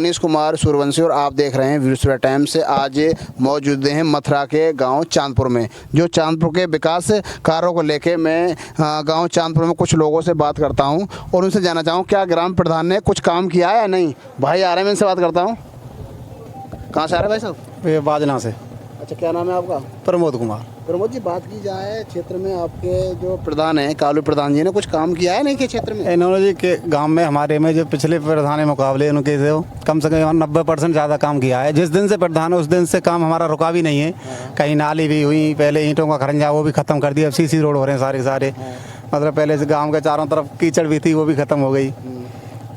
मनीष कुमार सूर्यवंशी और आप देख रहे हैं वीर टाइम से। आज मौजूद हैं मथुरा के गांव चांदपुर में। जो चांदपुर के विकास कार्यों को लेके मैं गांव चांदपुर में कुछ लोगों से बात करता हूं और उनसे जानना चाहूँ क्या ग्राम प्रधान ने कुछ काम किया है या नहीं। भाई आ रहे हैं, मैं इनसे बात करता हूँ। कहाँ से आ रहे हैं भाई साहब? ये बाजना से। अच्छा, क्या नाम है आपका? प्रमोद कुमार। प्रमोद जी, बात की जाए क्षेत्र में आपके जो प्रधान हैं कालू प्रधान जी ने कुछ काम किया है नहीं के क्षेत्र में? इन्होंने जी के गांव में हमारे में जो पिछले प्रधान के मुकाबले उनके से कम से कम 90% ज़्यादा काम किया है। जिस दिन से प्रधान है उस दिन से काम हमारा रुका भी नहीं है। कहीं नाली भी हुई, पहले ईंटों का खरंजा वो भी ख़त्म कर दिया। अब सीसी रोड हो रहे हैं सारे के सारे। मतलब पहले से गाँव के चारों तरफ कीचड़ भी थी, वो भी ख़त्म हो गई।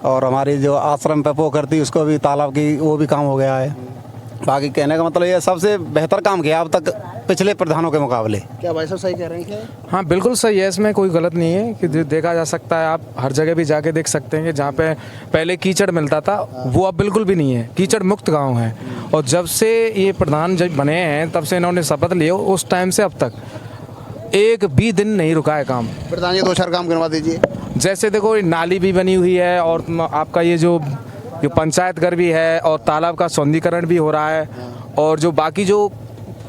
और हमारी जो आश्रम पे पोखर थी उसको भी तालाब की वो भी काम हो गया है। बाकी कहने का मतलब ये सबसे बेहतर काम किया अब तक पिछले प्रधानों के मुकाबले। क्या भाई साहब सही कह रहे हैं क्या? हाँ बिल्कुल सही है, इसमें कोई गलत नहीं है कि देखा जा सकता है। आप हर जगह भी जाके देख सकते हैं कि जहाँ पे पहले कीचड़ मिलता था वो अब बिल्कुल भी नहीं है। कीचड़ मुक्त गांव है। और जब से ये प्रधान जब बने हैं तब से इन्होंने शपथ लिए, उस टाइम से अब तक एक भी दिन नहीं रुका है काम। प्रधान जी 2-4 काम करवा दीजिए। जैसे देखो नाली भी बनी हुई है और आपका ये जो पंचायत घर भी है और तालाब का सौंदर्यीकरण भी हो रहा है। और जो बाकी जो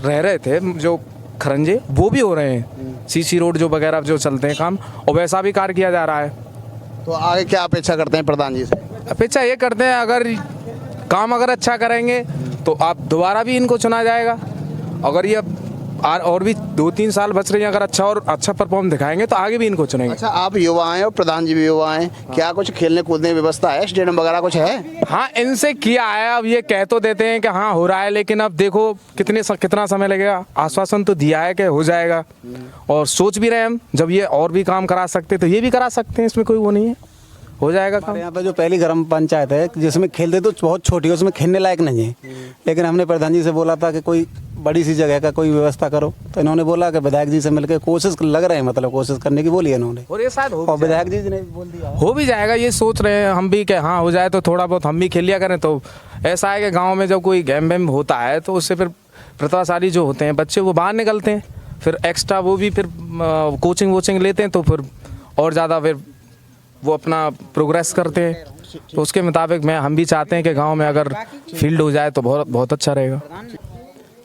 रह रहे थे जो खरंजे वो भी हो रहे हैं। सीसी रोड जो वगैरह जो चलते हैं काम, और वैसा भी कार्य किया जा रहा है। तो आगे क्या अपेक्षा करते हैं प्रधान जी से? अपेक्षा ये करते हैं अगर काम अच्छा करेंगे तो आप दोबारा भी इनको चुना जाएगा। अगर ये और भी 2-3 साल बच रही हैं, अगर अच्छा परफॉर्म दिखाएंगे तो आगे भी इनको चुनेंगे। अच्छा, आप युवा हैं और प्रधान जी भी युवा हैं। क्या कुछ खेलने कूदने की व्यवस्था है, स्टेडियम वगैरह कुछ है? हाँ, इनसे किया है। अब ये कह तो देते हैं कि हाँ हो रहा है, लेकिन अब देखो कितना समय लगेगा। आश्वासन तो दिया है कि हो जाएगा और सोच भी रहे हैं हम जब ये और भी काम करा सकते तो ये भी करा सकते हैं, इसमें कोई वो नहीं है, हो जाएगा काम। यहाँ पे जो पहली ग्राम पंचायत है जिसमें खेलते तो बहुत छोटी है, उसमें खेलने लायक नहीं है। लेकिन हमने प्रधान जी से बोला था कि कोई बड़ी सी जगह का कोई व्यवस्था करो, तो इन्होंने बोला कि विधायक जी से मिलकर कोशिश लग रहे हैं, मतलब कोशिश करने की बोली है इन्होंने। और ये शायद और विधायक जी ने बोल दिया हो भी जाएगा, ये सोच रहे हैं हम भी कि हाँ हो जाए तो थोड़ा बहुत हम भी खेल लिया करें। तो ऐसा है कि गाँव में जब कोई गेम वेम होता है तो उससे फिर प्रतिभाशाली जो होते हैं बच्चे वो बाहर निकलते हैं, फिर एक्स्ट्रा वो भी फिर कोचिंग वोचिंग लेते हैं, तो फिर और ज़्यादा फिर वो अपना प्रोग्रेस करते हैं। तो उसके मुताबिक हम भी चाहते हैं कि गांव में अगर फील्ड हो जाए तो बहुत अच्छा रहेगा।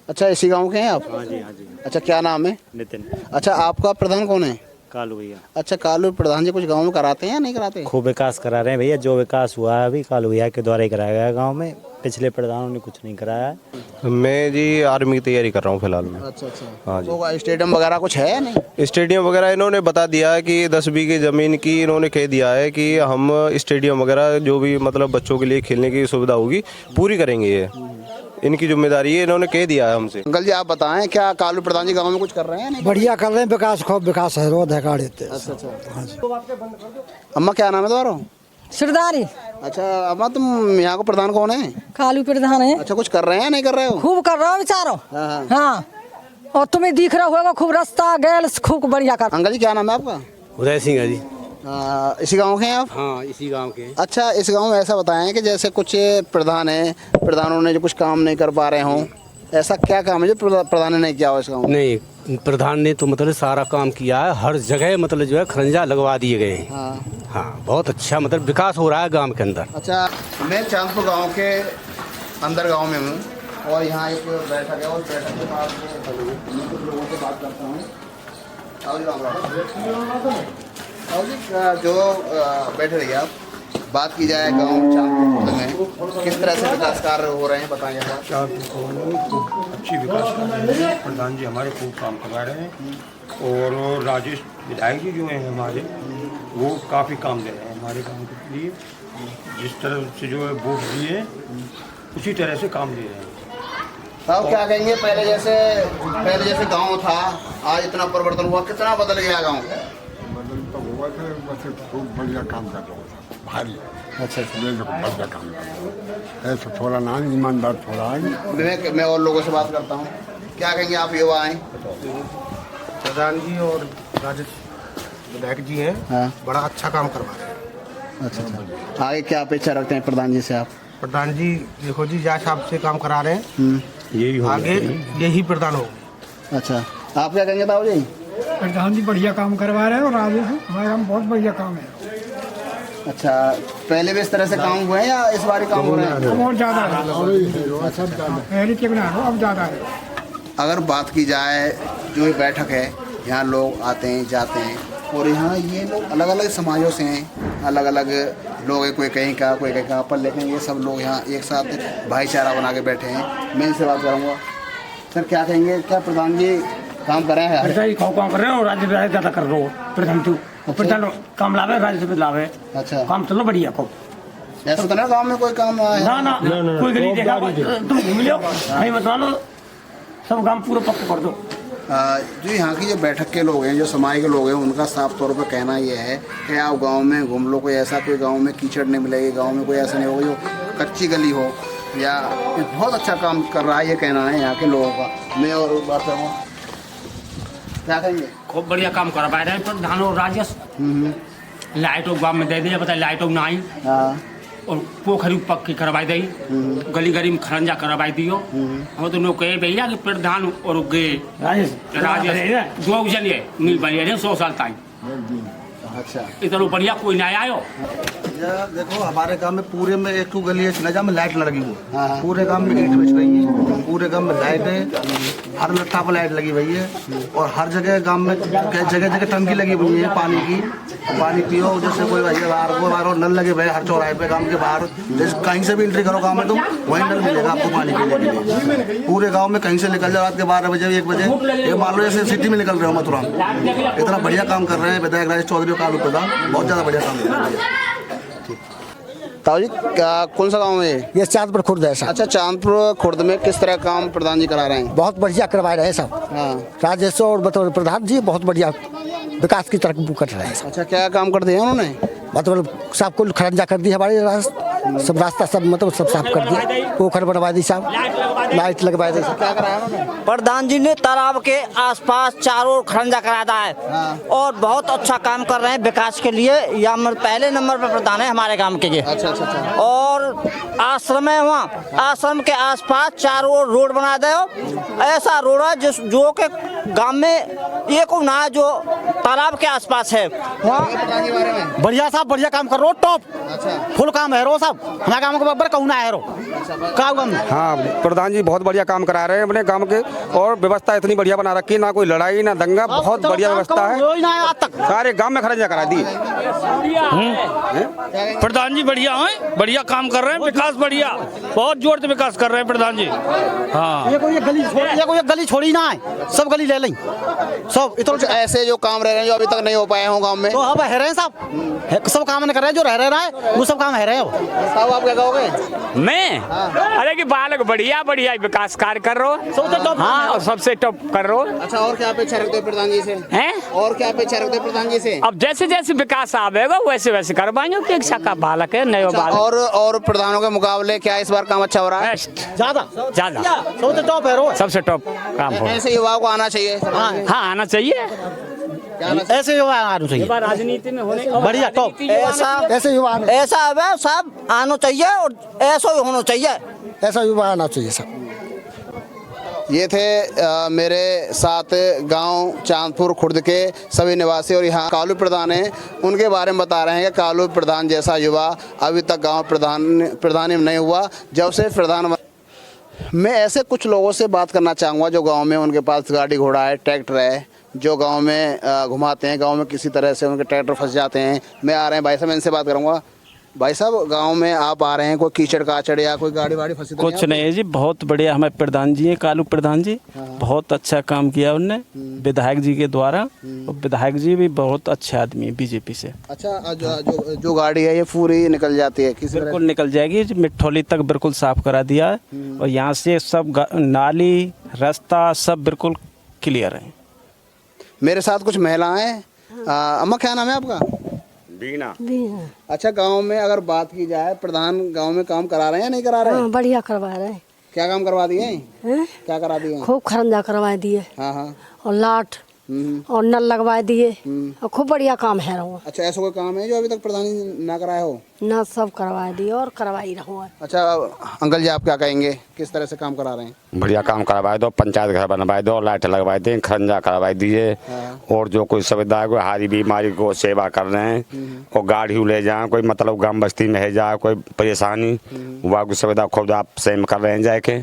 अच्छा, इसी गांव के हैं आप? हाँ जी, हाँ जी। अच्छा, क्या नाम है? नितिन। अच्छा, आपका प्रधान कौन है? कालू भैया। अच्छा, कालू प्रधान जी कुछ गांव में कराते हैं या नहीं कराते? खूब विकास करा रहे हैं भैया। जो विकास हुआ है अभी कालू भैया के द्वारा ही कराया गया है गाँव में। पिछले प्रधानों ने कुछ नहीं कराया है। मैं जी आर्मी की तैयारी कर रहा हूँ फिलहाल में। अच्छा अच्छा। हाँ जी। तो स्टेडियम वगैरह कुछ है या नहीं? स्टेडियम वगैरह इन्होंने बता दिया है कि 10 बीघे ज़मीन की इन्होंने कह दिया है कि हम स्टेडियम वगैरह जो भी मतलब बच्चों के लिए खेलने की सुविधा होगी पूरी करेंगे। ये इनकी जिम्मेदारी है, इन्होंने कह दिया है हमसे। अंकल जी आप बताएं, क्या कालू प्रधान जी गाँव में कुछ कर रहे हैं या नहीं? बढ़िया कर रहे हैं, विकास खूब विकास है, रोड है गाड़ी। अच्छा अच्छा। अम्मा क्या नाम है तुम्हारा? सरदारी। अच्छा अम्मा, तुम यहाँ को प्रधान कौन है? कालू प्रधान है। अच्छा, कुछ कर रहे हैं या नहीं कर रहे हो? खूब कर रहा हो बेचारो। हाँ। हाँ, और तुम्हें दिख रहा होगा खूब रास्ता गैल खूब बढ़िया कर। अंकल जी क्या नाम है आपका? उदय सिंह है जी। इसी गांव के हैं आप? हाँ, इसी गांव के। अच्छा, इस गांव में ऐसा बताएं कि जैसे कुछ प्रधान है, प्रधानों ने जो कुछ काम नहीं कर पा रहे हों, ऐसा क्या काम है जो प्रधान ने नहीं किया हो इस गाँव में? नहीं, प्रधान ने तो मतलब सारा काम किया है। हर जगह मतलब जो है खरंजा लगवा दिए गए हैं। हाँ, बहुत अच्छा मतलब विकास हो रहा है गांव के अंदर। अच्छा, मैं चांदपुर गांव के अंदर गांव में हूँ और यहाँ एक बैठक है और बैठक के पास मैं कुछ लोगों से बात करता हूँ। जो बैठे रहिए आप, बात की जाए गांव चांदपुर में किस तरह से विकास कार्य हो रहे हैं बताइए। अच्छी विकास कर रहे हैं प्रधान जी, हमारे खूब काम करवा रहे हैं। और राजेश विधायक जी जो हैं हमारे, वो काफ़ी काम दे रहे हैं हमारे गांव के लिए। जिस तरह से जो है वोट दिए उसी तरह से काम दे रहे हैं। साहब क्या कहेंगे, पहले जैसे गांव था आज इतना परिवर्तन हुआ, कितना बदल गया गांव? बदल तो हुआ था, बस खूब बढ़िया काम कर रहा था, भारी। अच्छा बढ़िया काम कर रहा है, ऐसा थोड़ा ना ईमानदार थोड़ा है। मैं और लोगों से बात करता हूँ, क्या कहेंगे आप युवा आए? प्रधान जी और राजेश विधायक जी हैं। हाँ। बड़ा अच्छा काम करवा रहे हैं। अच्छा अच्छा। आगे क्या अपेक्षा रखते हैं प्रधान जी से आप? प्रधान जी देखो जी, जैसा आपसे काम करा रहे हैं यही आगे यही प्रधान हो। अच्छा, आप क्या कहेंगे ताऊ जी? प्रधान जी बढ़िया काम करवा रहे हैं और राजेश हमारे काम बहुत बढ़िया काम है। अच्छा, पहले भी इस तरह से काम हुए हैं या इस बार ही काम हो रहे हैं? बहुत ज़्यादा पहले के बना अब ज़्यादा है। अगर बात की जाए जो ये बैठक है, यहाँ लोग आते हैं जाते हैं और यहाँ ये लोग अलग अलग समाजों से हैं, अलग अलग लोग हैं, कोई कहीं का कोई कहीं का, पर लेकिन ये सब लोग यहाँ एक साथ भाईचारा बना के बैठे हैं। मैं इनसे बात करूँगा। सर क्या कहेंगे, क्या प्रधान जी काम कर रहे हैं? ऐसा ही काम कर रहे हो, राज्य में ज़्यादा कर रहे हो प्रधान तू प्रधान काम लावे, राज्य से लावे। अच्छा, काम चलो बढ़िया को ऐसा तो ना गाँव में कोई काम है? ना कोई गली देखा तुम घूम लो भाई बता लो, सब काम पूरा पक्का कर दो। जो यहाँ की जो बैठक के लोग हैं, जो समाज के लोग हैं, उनका साफ तौर पर कहना ये है कि आप गांव में घूम लो, कोई ऐसा कोई गांव में कीचड़ नहीं मिलेगी, गांव में कोई ऐसा नहीं होगा जो कच्ची गली हो, या बहुत अच्छा काम कर रहा है, ये कहना है यहाँ के लोगों का। मैं और बात करूँगा, क्या कहेंगे? खूब बढ़िया काम करवा रहे हैं प्रधान और राजस्व। लाइटों गाँव में दे दिया, बताए लाइटों ना आई, और पोखरी पक्की करवाई दी, गली गली में खरंजा करवाई दियो। हम तो लोग कहे भैया कि प्रधान और राजेश दो जने मिल बने 100 साल तक। अच्छा, इतना बढ़िया कोई ना आयो। देखो हमारे गांव में पूरे में एक गली है जहाँ में लाइट न लगी हुई, पूरे गांव में ईंट बिछ रही है, पूरे गांव में लाइट है, हर लट्ठा पर लाइट लगी हुई है, और हर जगह गांव में जगह जगह टंकी लगी हुई है पानी की, पानी पियो। जैसे कोई बाहर नल लगे हुए हर चौराहे पे गांव के बाहर, जैसे कहीं से भी एंट्री करो गांव में तुम वहीं नल मिलेगा आपको पानी पीने के लिए। पूरे गाँव में कहीं से निकल जाओ रात के 12 बजे 1 बजे, ये मान लो जैसे सिटी में निकल रहे हो मथुरा। इतना बढ़िया काम कर रहे हैं विधायक राजेश चौधरी कालू प्रधान, बहुत ज़्यादा बढ़िया काम कर रहे हैं। ताऊ जी कौन सा गांव है ये चांदपुर खुर्द है। अच्छा, चांदपुर खुर्द में किस तरह काम प्रधान जी करा रहे हैं? बहुत बढ़िया करवा रहे हैं सब। हाँ, राजेश्वर और बतौर प्रधान जी बहुत बढ़िया विकास की तरफ कर रहे हैं। अच्छा, क्या काम कर दिया उन्होंने? मतलब सब कुल खरंजा कर दी हमारे सब रास्ता सब मतलब सब साफ कर दिया, पोखर बनवा दी, सब लाइट लगवा दी। क्या कराया उन्होंने? प्रधान जी ने तालाब के आसपास चारों ओर खरंजा कराया है और बहुत अच्छा काम कर रहे हैं विकास के लिए। या पहले नंबर पर प्रधान है हमारे गांव के लिए। अच्छा। और आश्रम है, वहाँ आश्रम के आसपास चारों ओर रोड बना दे, ऐसा रोड है जो के गांव में एक ना है जो तालाब के आसपास है। वहाँ बढ़िया साहब बढ़िया काम कर रहे हो, टॉप फुल काम है रो साहब, हमारे गाँव के बराबर कहूँ ना है रो का। हाँ, प्रधान जी बहुत बढ़िया काम करा रहे हैं अपने गांव के, और व्यवस्था इतनी बढ़िया बना रखी, ना कोई लड़ाई ना दंगा, बहुत बढ़िया व्यवस्था है। सारे गांव में खरंजा करा दी। प्रधान जी बढ़िया है, बढ़िया काम कर रहे हैं, विकास बढ़िया, बहुत जोर से विकास कर रहे हैं प्रधान जी। हाँ, ये कोई गली छोड़ी ना है, सब गली ले लें सब। कुछ ऐसे जो काम रह रहे हैं जो अभी तक नहीं हो पाए हों गांव में, तो अब है रहे हैं साहब, सब काम नहीं कर रहे हैं, जो रह रहा है वो सब काम है रहे हो। साहब आप क्या कहोगे? मैं अरे कि बालक बढ़िया विकास कार्य कर रहे हो। हाँ, और सबसे टॉप कर रहे हो। अच्छा, और क्या अपेक्षा रखते हो प्रधान जी से? हैं? और क्या अपेक्षा रखते हो प्रधान जी से? अब जैसे जैसे विकास आवेगा वैसे वैसे करवाएंगे, अपेक्षा का बालक है नए बालक। और प्रधानों के मुकाबले क्या इस बार काम अच्छा हो रहा है? ज्यादा सबसे टॉप है रो, सबसे टॉप काम हो। ऐसे युवाओं को आना चाहिए। हाँ, आना चाहिए, ऐसे युवा आना चाहिए, राजनीति में होने बढ़िया टॉप ऐसे युवा ऐसा है सब आना चाहिए और ऐसा ही होना चाहिए, ऐसा युवा आना चाहिए सब। ये थे मेरे साथ गांव चांदपुर खुर्द के सभी निवासी, और यहाँ कालू प्रधान हैं, उनके बारे में बता रहे हैं कि कालू प्रधान जैसा युवा अभी तक गांव प्रधानी नहीं हुआ जब से प्रधान। मैं ऐसे कुछ लोगों से बात करना चाहूँगा जो गांव में उनके पास गाड़ी घोड़ा है, ट्रैक्टर है, जो गांव में घुमाते हैं, गांव में किसी तरह से उनके ट्रैक्टर फंस जाते हैं। मैं आ रहे हैं भाई साहब, मैं इनसे बात करूँगा। भाई साहब, गांव में आप आ रहे हैं, कोई कीचड़ काचड़ या कोई गाड़ी वाड़ी फंसी? कुछ नहीं है जी, बहुत बढ़िया हमारे प्रधान जी हैं, कालू प्रधान जी, बहुत अच्छा काम किया उनने विधायक जी के द्वारा, और विधायक जी भी बहुत अच्छे आदमी है बीजेपी से। अच्छा, जो गाड़ी है ये पूरी निकल जाती है? बिल्कुल निकल जाएगी, मिठौली तक बिल्कुल साफ करा दिया है, और यहाँ से सब नाली रास्ता सब बिल्कुल क्लियर है। मेरे साथ कुछ महिलाएं। अम्मा क्या नाम है आपका? बीना। अच्छा, गांव में अगर बात की जाए, प्रधान गांव में काम करा रहे हैं या नहीं करा रहे हैं? बढ़िया करवा रहे हैं। क्या काम करवा दिए हैं? क्या करा दिए हैं? खूब खरंजा करवा दिए। हाँ, और लाट और नल लगवा दिए और खूब बढ़िया काम है रहो। अच्छा, ऐसा कोई काम है जो अभी तक प्रधान जी ना कराया हो? ना, सब करवा दिए और करवा ही रहो। अच्छा अंकल जी, आप क्या कहेंगे, किस तरह से काम करा रहे हैं? बढ़िया काम करवाए दो, पंचायत घर बनवाए दो, लाइट लगवाए दें, खरंजा करवाई दीजिए। और जो कोई सुविधा है, कोई हारी बीमारी को सेवा कर रहे हैं और गाड़ी ले जाए, कोई मतलब गांव बस्ती में है जाए कोई परेशानी, वह की सुविधा खुद आप सेम कर रहे हैं जाके,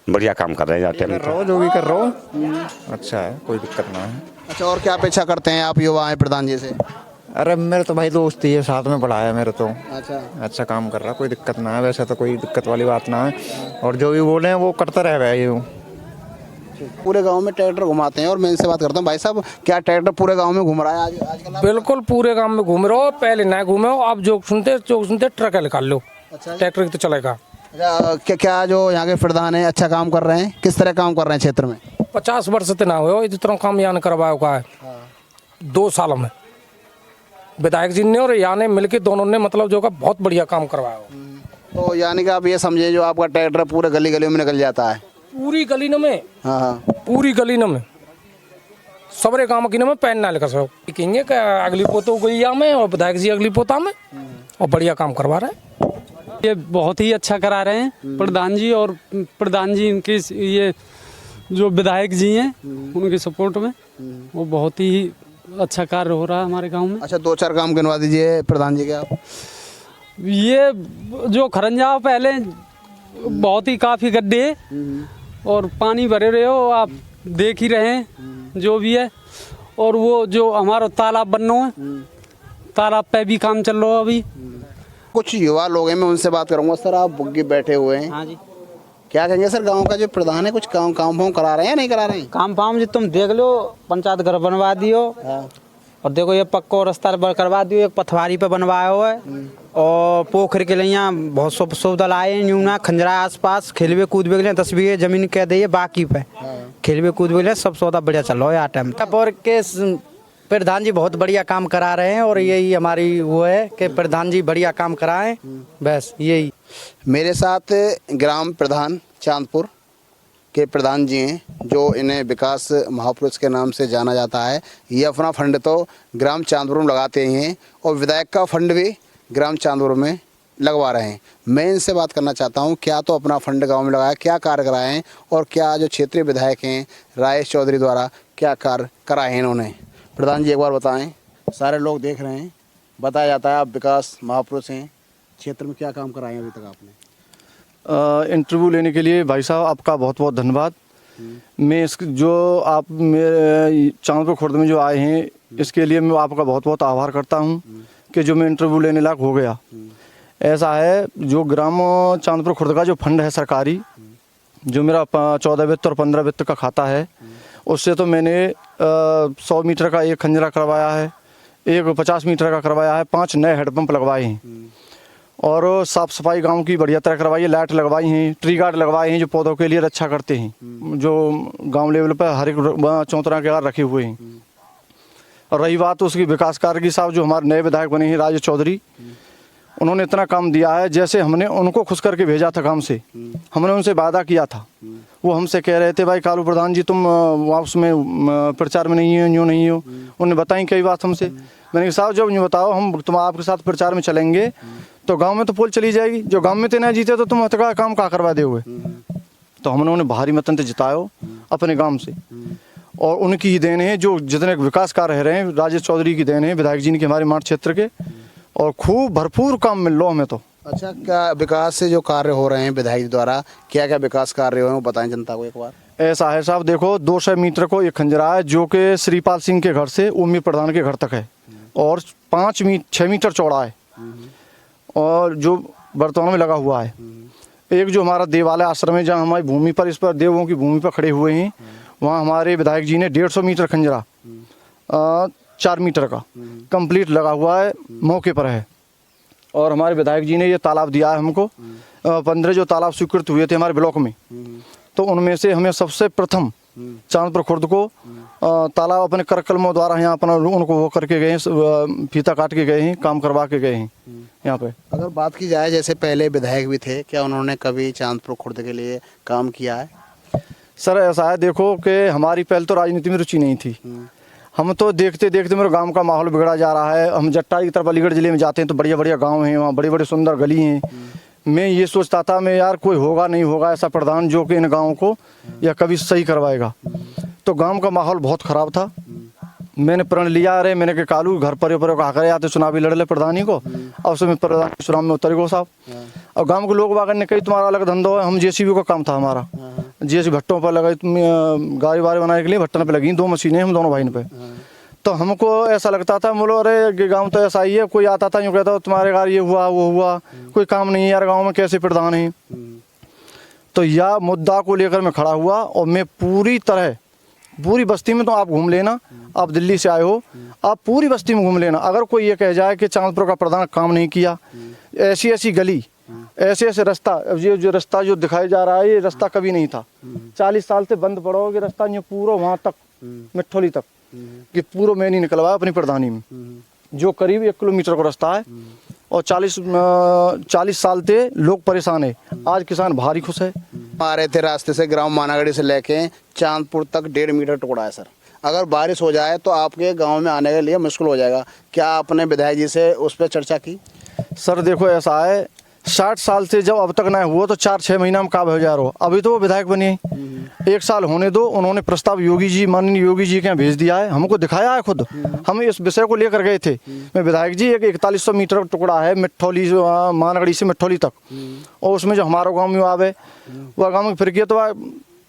बढ़िया काम कर रहे हैं जाते हैं। जो भी कर रहा हूँ अच्छा है, कोई दिक्कत ना है। अच्छा, और क्या अपेक्षा करते हैं आप युवा हैं प्रधान जी से? अरे मेरे तो भाई दोस्त ही है, साथ में पढ़ा है मेरे तो। अच्छा काम कर रहा, कोई दिक्कत ना है, वैसे तो कोई दिक्कत वाली बात ना है। और जो भी बोले हैं वो करता रह गया ये। पूरे गांव में ट्रैक्टर घुमाते हैं और मैं इनसे बात करता हूँ, भाई साहब क्या ट्रैक्टर पूरे गांव में घूम रहा है आजकल? बिल्कुल पूरे गांव में घूम रहे हो, पहले ना घूमे हो, आप जो सुनते ट्रक निकाल लो। अच्छा, ट्रैक्टर तो चलेगा। क्या जो यहाँ के प्रधान है अच्छा काम कर रहे हैं? किस तरह काम कर रहे हैं क्षेत्र में? 50 वर्ष से ना हुए इतना काम यहाँ करवाया हुआ है। 2 साल में विधायक जी ने और यहाँ ने मिलकर दोनों ने मतलब जो का बहुत बढ़िया काम करवाया। तो यानी कि आप ये समझे जो आपका ट्रैक्टर पूरे गली गलियों में निकल जाता है? पूरी गली में। हाँ, पूरी गली में सबरे काम की में पैन ना लेकर सब कहेंगे कि अगली पोतो गैया में और विधायक जी अगली पोता में, और बढ़िया काम करवा रहे हैं। ये बहुत ही अच्छा करा रहे हैं प्रधान जी, और प्रधान जी इनके ये जो विधायक जी हैं उनके सपोर्ट में वो बहुत ही अच्छा कार्य हो रहा है हमारे गांव में। अच्छा, 2-4 काम गिनवा दीजिए प्रधान जी के आप। ये जो खरंजा पहले बहुत ही काफ़ी गड्ढे और पानी भरे रहे हो, आप देख ही रहे हैं जो भी है। और वो जो हमारा तालाब बनना है, तालाब पे भी काम चल रहा है अभी। कुछ युवा लोग हैं, मैं उनसे बात करूंगा। सर आप बुग्गी बैठे हुए हैं। हाँ जी, क्या कहेंगे सर, गांव का जो प्रधान है कुछ काम करा रहे हैं या नहीं करा रहे हैं? काम जी तुम देख लो, पंचायत घर बनवा दियो। और देखो ये पक्का रास्ता करवा दियो, एक पथवारी पे बनवाया हुआ है। और पोखर के लिए यहाँ बहुत सुविधा लाए न्यूना खंजरा आसपास खेलवे कूदवे के लिए 10 बीघे जमीन कह दिए, बाकी पे खेलवे कूदवे के लिए सब सौदा बढ़िया चल रहा है यहाँ टाइम के। प्रधान जी बहुत बढ़िया काम करा रहे हैं और यही हमारी वो है कि प्रधान जी बढ़िया काम कराएं, बस यही। मेरे साथ ग्राम प्रधान चांदपुर के प्रधान जी हैं, जो इन्हें विकास महापुरुष के नाम से जाना जाता है। ये अपना फंड तो ग्राम चांदपुर में लगाते ही हैं और विधायक का फंड भी ग्राम चांदपुर में लगवा रहे हैं। मैं इनसे बात करना चाहता हूं, क्या तो अपना फंड गांव में लगाया, क्या कार्य कराए हैं और क्या जो क्षेत्रीय विधायक हैं राजेश चौधरी द्वारा क्या कार्य कराए हैं इन्होंने। प्रधान जी एक बार बताएं, सारे लोग देख रहे हैं, बताया जाता है आप विकास महापुरुष हैं, क्षेत्र में क्या काम कराए हैं अभी तक आपने? इंटरव्यू लेने के लिए भाई साहब आपका बहुत बहुत धन्यवाद। मैं इस जो आप मेरे चांदपुर खुर्द में जो आए हैं इसके लिए मैं आपका बहुत बहुत आभार करता हूं कि जो मैं इंटरव्यू लेने लायक हो गया। ऐसा है, जो ग्राम चांदपुर खुर्द का जो फंड है सरकारी, जो मेरा 14 वित्त और 15 वित्त का खाता है, उससे तो मैंने 100 मीटर का एक खंजरा करवाया है, एक 50 मीटर का करवाया है, 5 नए हेडपंप लगवाए हैं और साफ़ सफाई गांव की बढ़िया तरह करवाई है, लाइट लगवाई हैं, ट्री गार्ड लगवाए हैं जो पौधों के लिए रक्षा करते हैं, जो गांव लेवल पर हर एक चौतरा के रखे हुए हैं। और रही बात उसकी विकास कार्य की, साहब जो हमारे नए विधायक बने हैं राजेश चौधरी, उन्होंने इतना काम दिया है, जैसे हमने उनको खुश करके भेजा था काम से, हमने उनसे वादा किया था। वो हमसे कह रहे थे भाई कालू प्रधान जी तुम उसमें प्रचार में नहीं हो, यूँ नहीं हो। उन्होंने बताई कई बात हमसे। मैंने कहा साहब जब यूँ बताओ हम तुम आपके साथ प्रचार में चलेंगे तो गांव में तो पोल चली जाएगी, जो गांव में तो नहीं जीते तो तुम हथका काम क्या करवा दोगे। तो हमने उन्हें भारी मतन जितायो अपने गांव से, और उनकी ही देन है जो जितने विकास कार्य रहे हैं, राजेश चौधरी की देन है, विधायक जी के हमारे माठ क्षेत्र के, और खूब भरपूर काम मिल रहा हमें तो। अच्छा, क्या विकास से जो कार्य हो रहे हैं विधायक जी द्वारा, क्या क्या विकास कार्य हो रहे हैं वो बताएं जनता को एक बार। ऐसा है साहब, देखो 200 मीटर को एक खंजरा है जो कि श्रीपाल सिंह के घर से उम्मी प्रधान के घर तक है और 6 मीटर चौड़ा है, और जो वर्तमान में लगा हुआ है। एक जो हमारा देवालय आश्रम है जहाँ हमारी भूमि पर, इस पर देवों की भूमि पर खड़े हुए हैं, वहाँ हमारे विधायक जी ने 150 मीटर खंजरा 4 मीटर का कंप्लीट लगा हुआ है, मौके पर है। और हमारे विधायक जी ने ये तालाब दिया है हमको, 15 जो तालाब स्वीकृत हुए थे हमारे ब्लॉक में, तो उनमें से हमें सबसे प्रथम चांदपुर खुर्द को तालाब अपने करकलमों द्वारा यहाँ अपना उनको वो करके गए हैं, फीता काट के गए हैं, काम करवा के गए हैं यहाँ पे। अगर बात की जाए, जैसे पहले विधायक भी थे, क्या उन्होंने कभी चांदपुर खुर्द के लिए काम किया है? सर ऐसा है, देखो कि हमारी पहले तो राजनीति में रुचि नहीं थी, हम तो देखते देखते मेरे गांव का माहौल बिगड़ा जा रहा है। हम जट्टा की तरफ अलीगढ़ ज़िले में जाते हैं तो बढ़िया बढ़िया गांव हैं, वहाँ बड़ी बड़ी सुंदर गली हैं। मैं ये सोचता था मैं यार कोई होगा नहीं होगा ऐसा प्रधान जो कि इन गाँव को या कभी सही करवाएगा। तो गांव का माहौल बहुत ख़राब था। मैंने प्रण लिया, अरे मैंने के कालू घर पर कहा करे आते चुनावी लड़ ले प्रधानी को। और उसमें प्रधान चुनाव में उतर गो साहब। और गांव के लोग बागन ने कही तुम्हारा अलग धंधो है। हम जेसीबी का काम था हमारा, जेसीबी भट्टों पर लगाई, तुम गाड़ी वाड़ी बनाने के लिए भट्टन पे लगी 2 मशीनें हम दोनों भाई पे। तो हमको ऐसा लगता था बोलो अरे गांव तो ऐसा ही है, कोई आता था यूँ कहता तुम्हारे घर ये हुआ वो हुआ, कोई काम नहीं है यार गाँव में कैसे प्रधान है। तो यह मुद्दा को लेकर मैं खड़ा हुआ और मैं पूरी बस्ती में, तो आप घूम लेना, आप दिल्ली से आए हो, आप पूरी बस्ती में घूम लेना, अगर कोई ये कह जाए कि चांदपुर का प्रधान काम नहीं किया, ऐसी ऐसी गली, ऐसे ऐसे रास्ता, ये जो रास्ता जो दिखाया जा रहा है ये रास्ता कभी नहीं था। 40 साल से बंद पड़ा हो कि रास्ता ये पूरा वहाँ तक मिठोली तक कि पूरा मैं नहीं निकलवाया अपनी प्रधानी में, जो करीब 1 किलोमीटर का रास्ता है। और 40 साल से लोग परेशान है, आज किसान भारी खुश है। आ रहे थे रास्ते से ग्राम मानागढ़ी से लेके चांदपुर तक 1.5 मीटर टुकड़ा है सर। अगर बारिश हो जाए तो आपके गांव में आने के लिए मुश्किल हो जाएगा। क्या आपने विधायक जी से उस पर चर्चा की? सर देखो ऐसा है, 60 साल से जब अब तक ना हुआ तो 4-6 महीना में काब हो जा रहा हो। अभी तो वो विधायक बनी है, 1 साल होने दो। उन्होंने प्रस्ताव योगी जी, माननीय योगी जी के यहाँ भेज दिया है, हमको दिखाया है खुद। हम इस विषय को लेकर गए थे। मैं विधायक जी, एक 4100 मीटर का टुकड़ा है मिठोली मानगढ़ी से मिठोली तक, और उसमें जो हमारा गाँव में आवे वह गाँव में फिर किया तो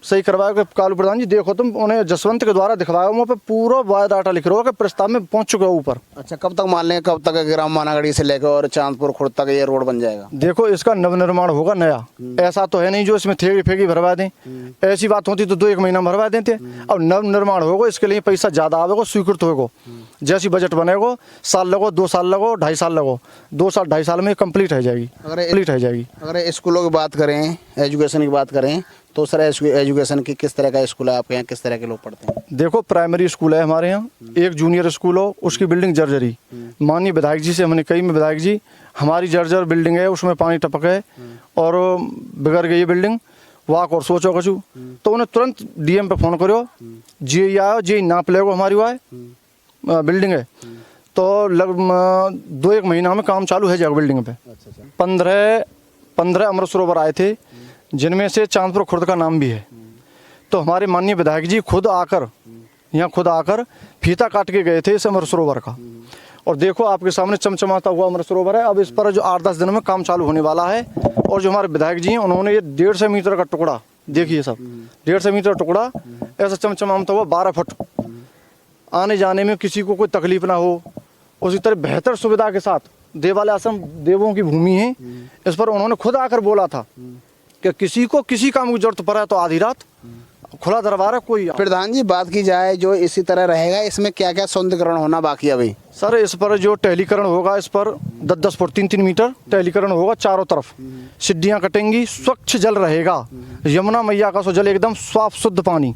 सही करवाया कि कालू प्रधान जी देखो तुम, उन्हें जसवंत के द्वारा दिखवाया, वहाँ पे पूरा बायोडाटा लिख रहा हो कि प्रस्ताव में पहुँच चुका ऊपर। अच्छा, कब तक मान लें, कब तक ग्राम मानागढ़ी से लेकर और चांदपुर खुर्द तक ये रोड बन जाएगा? देखो इसका नवनिर्माण होगा नया, ऐसा तो है नहीं जो इसमें थेगी फेगी भरवा दें। ऐसी बात होती तो 2-1 महीना में भरवा देते। अब नवनिर्माण होगा, इसके लिए पैसा ज़्यादा आवेगा, स्वीकृत होगा। जैसी बजट बनेगा, साल लगो, 2 साल लगो, 2.5 साल लगो, 2 साल 2.5 साल में कंप्लीट हो जाएगी। अगर स्कूलों की बात करें, एजुकेशन की बात करें तो सर एजुकेशन की किस तरह का स्कूल है आपके यहाँ, किस तरह के लोग पढ़ते हैं? देखो प्राइमरी स्कूल है हमारे यहाँ, एक जूनियर स्कूल हो, उसकी बिल्डिंग जर्जरी। माननीय विधायक जी से हमने कही, में विधायक जी हमारी जर्जर बिल्डिंग है, उसमें पानी टपक है और बिगड़ गई है बिल्डिंग, वाक और सोचो कचू। तो उन्हें तुरंत डीएम पे फ़ोन करो, जी आओ, जी नाप लेगो हमारी वहाँ बिल्डिंग है। तो 2-1 महीना में काम चालू है जाएगा बिल्डिंग पे। 15 अमृत सरोवर आए थे, जिनमें से चांदपुर खुर्द का नाम भी है। तो हमारे माननीय विधायक जी खुद आकर फीता काट के गए थे इस अमृत सरोवर का। और देखो आपके सामने चमचमाता हुआ अमृत सरोवर है। अब इस पर जो 8-10 दिन में काम चालू होने वाला है। और जो हमारे विधायक जी हैं उन्होंने ये 150 मीटर का टुकड़ा, देखिए सब 150 मीटर टुकड़ा ऐसा चमचमाता हुआ 12 फुट, आने जाने में किसी को कोई तकलीफ ना हो, उसी तरह बेहतर सुविधा के साथ। देवालय आश्रम देवों की भूमि है, इस पर उन्होंने खुद आकर बोला था कि किसी को किसी काम की जरूरत पड़ा तो आधी रात खुला दरबार है कोई। प्रधान जी बात की जाए जो इसी तरह रहेगा, इसमें क्या क्या सौंदर्यकरण होना बाकी है अभी? सर इस पर जो टहलीकरण होगा, इस पर 10-10 फुट 3-3 मीटर टहलीकरण होगा, चारों तरफ सीढ़ियाँ कटेंगी, स्वच्छ जल रहेगा, यमुना मैया का सो जल एकदम साफ शुद्ध पानी।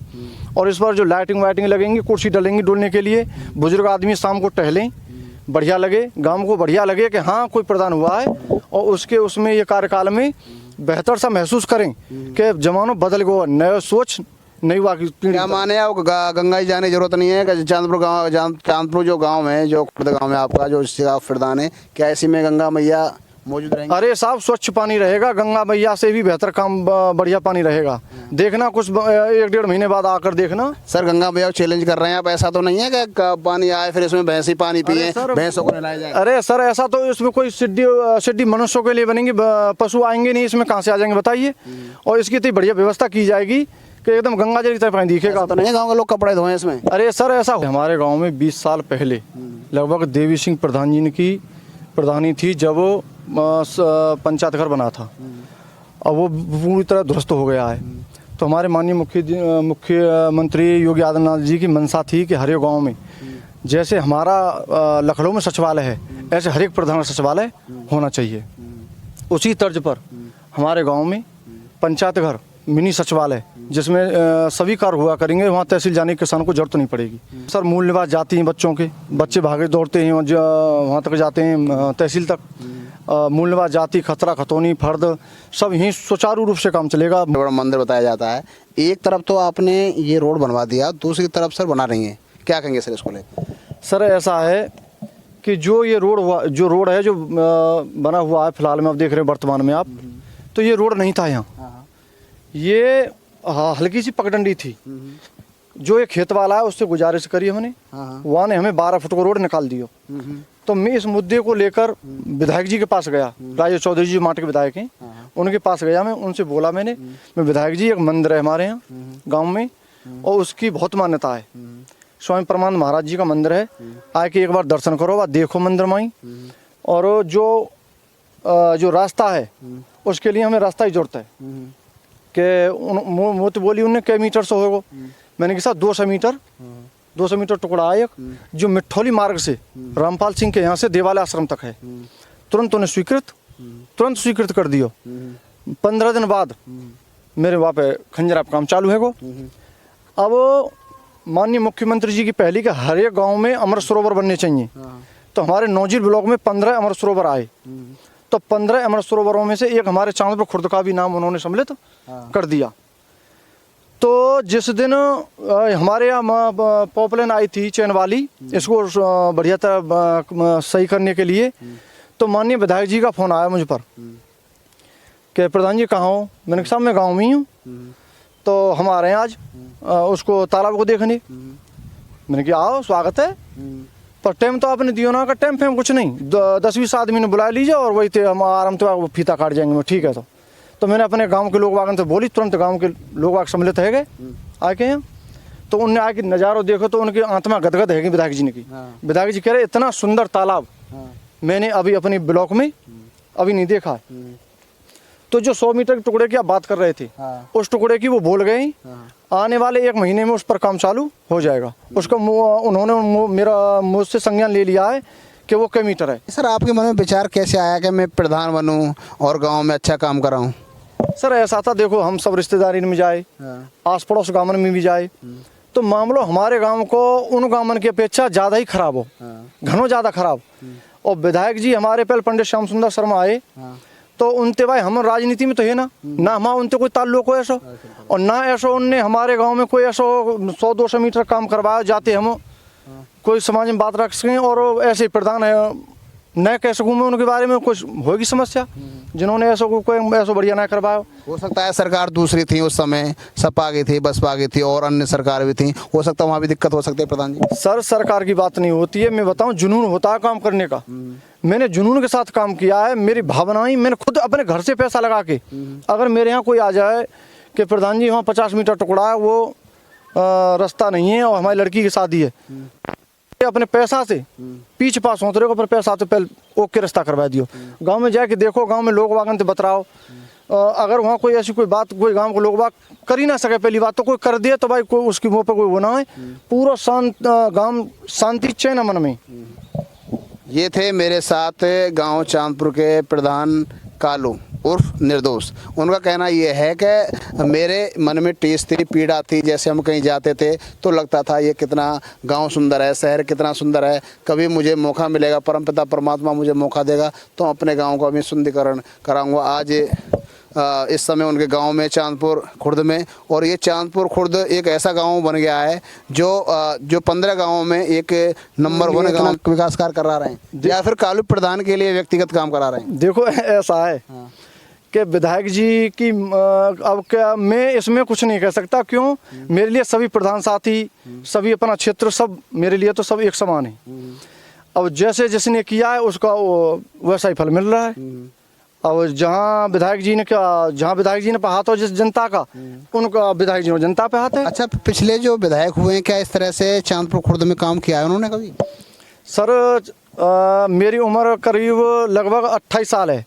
और इस पर जो लाइटिंग वाइटिंग लगेंगी, कुर्सी डलेंगी डुलने के लिए, बुजुर्ग आदमी शाम को टहलें, बढ़िया लगे, गाँव को बढ़िया लगे कि हाँ कोई प्रधान हुआ है। और उसमें ये कार्यकाल में बेहतर सा महसूस करें कि जमानो बदल गया, नया सोच नहीं हुआ। क्या माने आप गंगा जी जाने की जरूरत नहीं है कि चांदपुर जो गांव है, जो खुर्द गांव है आपका, जो प्रधान है, क्या इसी में गंगा मैया मौजूद रहेंगे? अरे साहब स्वच्छ पानी रहेगा, गंगा मैया से भी बेहतर काम बढ़िया पानी रहेगा। देखना कुछ 1-1.5 महीने बाद आकर देखना। सर गंगा मैया चैलेंज कर रहे हैं आप, ऐसा तो नहीं है कि पानी आए फिर इसमें भैंसी पानी पिए, भैंसों को नहलाया जाए? अरे सर ऐसा तो इसमें कोई सिद्धि मनुष्यों के लिए बनेंगी, पशु आएंगे नहीं, इसमें कहाँ से आ जाएंगे बताइए। और इसकी इतनी बढ़िया व्यवस्था की जाएगी कि एकदम गंगा जल की तरह पानी दिखेगा। तो नहीं गाँव के लोग कपड़े धोए इसमें? अरे सर ऐसा हमारे गाँव में 20 साल पहले लगभग देवी सिंह प्रधान जी की प्रधानी थी, जब वो पंचायत घर बना था। अब वो पूरी तरह ध्वस्त हो गया है। तो हमारे माननीय मुख्यमंत्री योगी आदित्यनाथ जी की मंशा थी कि हर एक गाँव में जैसे हमारा लखनऊ में सचिवालय है, ऐसे हर एक प्रधान सचिवालय होना चाहिए। उसी तर्ज पर हमारे गाँव में पंचायत घर मिनी सचिवालय, जिसमें सभी कार्य हुआ करेंगे, वहाँ तहसील जाने के किसान को जरूरत नहीं पड़ेगी। सर मूल निवास जाती हैं बच्चों के, बच्चे भागे दौड़ते हैं वहाँ तक जाते हैं तहसील तक। मूल निवास जाति, खतरा, खतौनी, फर्द सब यहीं सुचारू रूप से काम चलेगा। बड़ा मंदिर बताया जाता है। एक तरफ तो आपने ये रोड बनवा दिया, दूसरी तरफ सर बना रही है, क्या कहेंगे सर इसको लेकर? सर ऐसा है कि जो ये रोड है जो बना हुआ है फिलहाल में आप देख रहे हैं वर्तमान में आप, तो ये रोड नहीं था यहाँ। ये हल्की सी पगडंडी थी। जो ये खेत वाला है उससे गुजारिश करी हमने, वहाँ ने हमें 12 फुट का रोड निकाल दियो। तो मैं इस मुद्दे को लेकर विधायक जी के पास गया, राजेश चौधरी जी माट के विधायक हैं, उनके पास गया। मैं उनसे बोला मैं विधायक जी एक मंदिर है हमारे यहाँ गाँव में और उसकी बहुत मान्यता है। स्वामी परमानंद महाराज जी का मंदिर है, आके एक बार दर्शन करो, बात देखो मंदिर में। और जो रास्ता है उसके लिए हमें रास्ता ही जरूरत है कि वो तो बोली उनने कै मीटर से होगा। मैंने कहा 200 मीटर टुकड़ा है एक, जो मिठौली मार्ग से रामपाल सिंह के यहाँ से देवालय आश्रम तक है। तुरंत उन्हें तुरंत स्वीकृत कर दियो। 15 दिन बाद मेरे वहाँ पे खंजरा काम चालू है वो। अब माननीय मुख्यमंत्री जी की पहली के हर एक गांव में अमृत सरोवर बनने चाहिए। तो हमारे नौजीर ब्लॉक में 15 अमृत सरोवर आए। तो 15 अमृत सरोवरों में से एक हमारे चांदपुर खुर्द का भी नाम उन्होंने सम्मिलित कर दिया। तो जिस दिन हमारे यहाँ पॉपुलेशन आई थी चैन वाली, इसको बढ़िया तरह सही करने के लिए, तो माननीय विधायक जी का फोन आया मुझ पर कि प्रधान जी कहाँ हो? मैंने कहा साहब मैं गाँव में ही हूँ, तो हम आ रहे हैं आज उसको तालाब को देखने। मैंने कहा आओ स्वागत है, पर टाइम तो आपने दियो ना, का टाइम फेम कुछ नहीं, 10-20 आदमी ने बुला लीजिए और वही थे हम आराम तो फीता काट जाएंगे। मैं ठीक है। तो मैंने अपने गांव के लोग वागन से बोली, तुरंत गांव के लोग वाग सम्मिलित है गए आके यहाँ। तो उनने आके नज़ारों देखो तो उनकी आत्मा गदगद है विधायक जी ने की। विधायक जी कह रहे इतना सुंदर तालाब मैंने अभी अपने ब्लॉक में अभी नहीं देखा है। तो जो 100 मीटर के टुकड़े की आप बात कर रहे थे, उस टुकड़े की वो बोल गए आने वाले 1 महीने में उस पर काम चालू हो जाएगा। उसका उन्होंने मुझसे संज्ञान ले लिया है कि वो कै मीटर है। सर आपके मन में विचार कैसे आया कि मैं प्रधान बनूं और गांव में अच्छा काम कराऊं? सर ऐसा था, देखो हम सब रिश्तेदारी में जाए, आस पड़ोस गाँव में भी जाए, तो मामलो हमारे गांव को उन गाँव की अपेक्षा ज़्यादा ही खराब हो, घनों ज़्यादा खराब। और विधायक जी हमारे पहले पंडित श्याम सुंदर शर्मा आए, तो उनते भाई हम राजनीति में तो है ना हमारा उनसे कोई ताल्लुक हो ऐसा, और ना ऐसा उनने हमारे गांव में कोई ऐसा 100-200 मीटर काम करवाया जाते हम कोई समाज में बात रख सकें। और ऐसे प्रधान है न कह सकूँ मैं उनके बारे में कुछ होगी समस्या, जिन्होंने ऐसा कोई ऐसा बढ़िया ना करवाया। हो सकता है सरकार दूसरी थी उस समय, सपा की थी, बसपा की थी और अन्य सरकार भी थी, हो सकता है वहाँ भी दिक्कत हो सकती है प्रधान जी। सर सरकार की बात नहीं होती है, मैं बताऊँ जुनून होता है काम करने का। मैंने जुनून के साथ काम किया है, मेरी भावनाएं मैंने खुद अपने घर से पैसा लगा के, अगर मेरे यहाँ कोई आ जाए कि प्रधान जी वहाँ 50 मीटर टुकड़ा है वो रास्ता नहीं है और हमारी लड़की की शादी है, अपने पैसा से पीछे पास होते रहो, पर पैसा तो पहले ओके रास्ता करवा दियो। गांव में जाके देखो, गांव में लोग वागन तो बतराओ, अगर वहाँ कोई ऐसी कोई बात कोई गांव को लोग बाग कर ही ना सके, पहली बात तो कोई कर दे तो भाई कोई उसकी मुँह पर कोई वो ना है, पूरा शांत गाँव शांति चैन मन में। ये थे मेरे साथ गांव चांदपुर के प्रधान कालू उर्फ निर्दोष। उनका कहना ये है कि मेरे मन में टीस थी, पीड़ा थी, जैसे हम कहीं जाते थे तो लगता था ये कितना गांव सुंदर है, शहर कितना सुंदर है, कभी मुझे मौका मिलेगा, परमपिता परमात्मा मुझे मौका देगा तो अपने गांव का भी सुंदरीकरण कराऊंगा। आज इस समय उनके गांव में चांदपुर खुर्द में, और ये चांदपुर खुर्द एक ऐसा गांव बन गया है जो 15 गांवों में एक नंबर 1 गांव विकास कार्य करा रहे हैं, या फिर कालू प्रधान के लिए व्यक्तिगत काम करा रहे हैं। देखो ऐसा है कि विधायक जी की अब क्या मैं इसमें कुछ नहीं कह सकता, क्यों मेरे लिए सभी प्रधान साथी, सभी अपना क्षेत्र, सब मेरे लिए तो सब एक समान है। अब जैसे जिसने किया है उसका वैसा ही फल मिल रहा है। अब जहाँ विधायक जी ने पे हाथ हो जिस जनता का, उनका विधायक जी ने जनता पे हाथ है। अच्छा, पिछले जो विधायक हुए हैं क्या इस तरह से चांदपुर खुर्द में काम किया है उन्होंने कभी? सर मेरी उम्र करीब लगभग 28 साल है।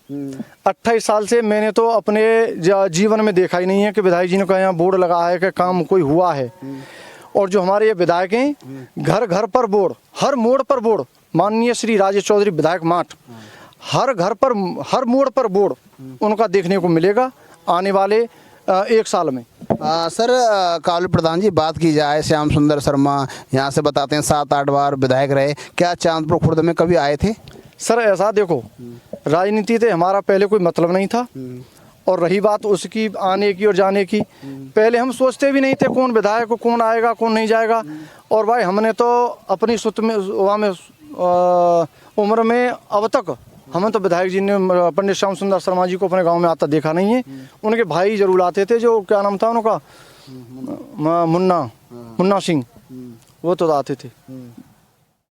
28 साल से मैंने तो अपने जीवन में देखा ही नहीं है कि विधायक जी ने कहा यहाँ बोर्ड लगा है कि काम कोई हुआ है। और जो हमारे ये विधायक हैं, घर घर पर बोर्ड, हर मोड़ पर बोर्ड, माननीय श्री राजेश चौधरी विधायक माठ, हर घर पर हर मोड़ पर बोर्ड उनका देखने को मिलेगा आने वाले 1 साल में। सर कालू प्रधान जी, बात की जाए श्याम सुंदर शर्मा यहाँ से बताते हैं 7-8 बार विधायक रहे, क्या चांदपुर खुर्द में कभी आए थे? सर ऐसा देखो, राजनीति से हमारा पहले कोई मतलब नहीं था, और रही बात उसकी आने की और जाने की, पहले हम सोचते भी नहीं थे कौन विधायक को, कौन आएगा कौन नहीं जाएगा। और भाई हमने तो अपनी सुत में उम्र में अब तक हमें तो विधायक जी ने पंडित श्याम सुंदर शर्मा जी को अपने गांव में आता देखा नहीं है। उनके भाई जरूर आते थे, जो क्या नाम था उनका, मुन्ना सिंह, वो तो आते थे।